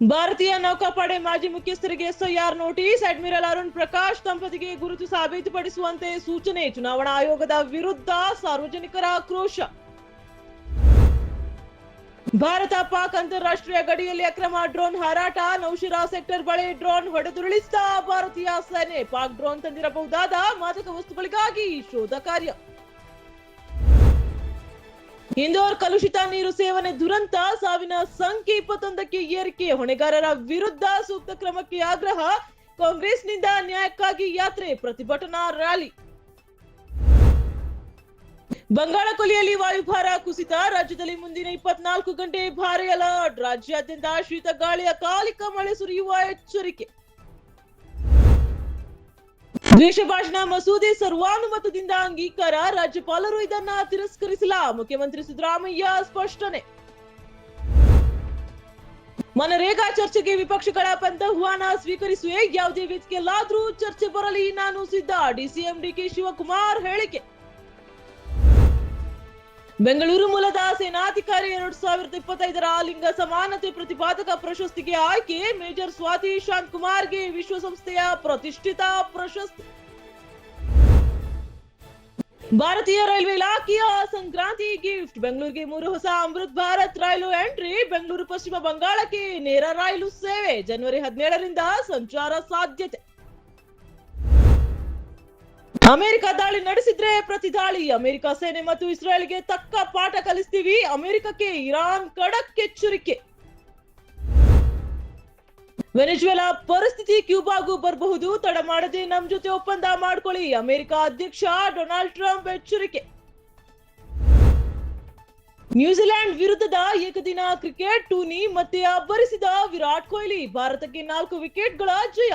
ಭಾರತೀಯ ನೌಕಾಪಡೆ ಮಾಜಿ ಮುಖ್ಯಸ್ಥರಿಗೆ SIR notice. Admiral Arun Prakash ದಂಪತಿಗೆ ಗುರುತು ಸಾಬೀತುಪಡಿಸುವಂತೆ ಸೂಚನೆ. ಚುನಾವಣಾ ಆಯೋಗದ ವಿರುದ್ಧ ಸಾರ್ವಜನಿಕರ ಆಕ್ರೋಶ. ಭಾರತ ಪಾಕ್ ಅಂತಾರಾಷ್ಟ್ರೀಯ ಗಡಿಯಲ್ಲಿ ಅಕ್ರಮ ಡ್ರೋನ್ ಹಾರಾಟ. ನೌಶಿರಾ ಸೆಕ್ಟರ್ ಬಳಿ ಡ್ರೋನ್ ಹೊಡೆದುರುಳಿಸಿದ ಭಾರತೀಯ ಸೇನೆ. ಪಾಕ್ ಡ್ರೋನ್ ತಂದಿರಬಹುದಾದ ಮಾದಕ ವಸ್ತುಗಳಿಗಾಗಿ ಶೋಧ ಕಾರ್ಯ. ಇಂದೋರ್ ಕಲುಷಿತ ನೀರು ಸೇವನೆ ದುರಂತ. ಸಾವಿನ ಸಂಖ್ಯೆ 21ಕ್ಕೆ ಏರಿಕೆ. ಹೊಣೆಗಾರರ ವಿರುದ್ಧ ಸೂಕ್ತ ಕ್ರಮಕ್ಕೆ ಆಗ್ರಹ. ಕಾಂಗ್ರೆಸ್ನಿಂದ ನ್ಯಾಯಕ್ಕಾಗಿ ಯಾತ್ರೆ. ಪ್ರತಿಭಟನಾ ರ್ಯಾಲಿ. ಬಂಗಾಳ ಕೊಲ್ಲಿಯಲ್ಲಿ ವಾಯುಭಾರ ಕುಸಿತ. ರಾಜ್ಯದಲ್ಲಿ ಮುಂದಿನ 24 ಗಂಟೆ ಭಾರೀ ಅಲರ್ಟ್. ರಾಜ್ಯಾದ್ಯಂತ ಶೀತ ಗಾಳಿ, ಅಕಾಲಿಕ ಮಳೆ ಸುರಿಯುವ ಎಚ್ಚರಿಕೆ. ದ್ವೇಷ ಭಾಷಣ ಮಸೂದೆ ಸರ್ವಾನುಮತದಿಂದ ಅಂಗೀಕಾರ. ರಾಜ್ಯಪಾಲರು ಇದನ್ನ ತಿರಸ್ಕರಿಸಿಲ್ಲ. ಮುಖ್ಯಮಂತ್ರಿ ಸಿದ್ದರಾಮಯ್ಯ ಸ್ಪಷ್ಟನೆ. ಮನರೇಗಾ ಚರ್ಚೆಗೆ ವಿಪಕ್ಷಗಳ ಪಂಥಾಹ್ವಾನ ಸ್ವೀಕರಿಸುವೆ. ಯಾವುದೇ ವೇದಿಕೆಯಲ್ಲಾದ್ರೂ ಚರ್ಚೆ ಬರಲಿ, ನಾನು ಸಿದ್ಧ. ಡಿಸಿಎಂ ಡಿಕೆ ಶಿವಕುಮಾರ್ ಹೇಳಿಕೆ. ಬೆಂಗಳೂರು ಮೂಲದ ಸೇನಾಧಿಕಾರಿ 2025ರ ಲಿಂಗ ಸಮಾನತೆ ಪ್ರತಿಪಾದಕ ಪ್ರಶಸ್ತಿಗೆ ಆಯ್ಕೆ. ಮೇಜರ್ ಸ್ವಾತಿ ಶಾಂತ್ ಕುಮಾರ್ಗೆ ವಿಶ್ವಸಂಸ್ಥೆಯ ಪ್ರತಿಷ್ಠಿತ ಪ್ರಶಸ್ತಿ. ಭಾರತೀಯ ರೈಲ್ವೆ ಇಲಾಖೆಯ ಸಂಕ್ರಾಂತಿ ಗಿಫ್ಟ್. ಬೆಂಗಳೂರಿಗೆ 3 ಹೊಸ ಅಮೃತ್ ಭಾರತ್ ರೈಲು ಎಂಟ್ರಿ. ಬೆಂಗಳೂರು ಪಶ್ಚಿಮ ಬಂಗಾಳಕ್ಕೆ ನೇರ ರೈಲು ಸೇವೆ. ಜನವರಿ 17ರಿಂದ ಸಂಚಾರ ಸಾಧ್ಯತೆ. ಅಮೆರಿಕ ದಾಳಿ ನಡೆಸಿದ್ರೆ ಪ್ರತಿ ದಾಳಿ. ಅಮೆರಿಕ ಸೇನೆ ಮತ್ತು ಇಸ್ರೇಲ್ಗೆ ತಕ್ಕ ಪಾಠ ಕಲಿಸ್ತೀವಿ. ಅಮೆರಿಕಕ್ಕೆ ಇರಾನ್ ಖಡಕ್ ಎಚ್ಚರಿಕೆ. ವೆನೆಜುವೆಲಾ ಪರಿಸ್ಥಿತಿ ಕ್ಯೂಬಾಗೂ ಬರಬಹುದು. ತಡ ಮಾಡದೆ ನಮ್ ಜೊತೆ ಒಪ್ಪಂದ ಮಾಡ್ಕೊಳ್ಳಿ. ಅಮೆರಿಕ ಅಧ್ಯಕ್ಷ ಡೊನಾಲ್ಡ್ ಟ್ರಂಪ್ ಎಚ್ಚರಿಕೆ. ನ್ಯೂಜಿಲೆಂಡ್ ವಿರುದ್ಧದ ಏಕದಿನ ಕ್ರಿಕೆಟ್ ಟೂರ್ನಿ ಮತ್ತೆ ಅಬ್ಬರಿಸಿದ ವಿರಾಟ್ ಕೊಹ್ಲಿ. ಭಾರತಕ್ಕೆ 4 ವಿಕೆಟ್ಗಳ ಜಯ.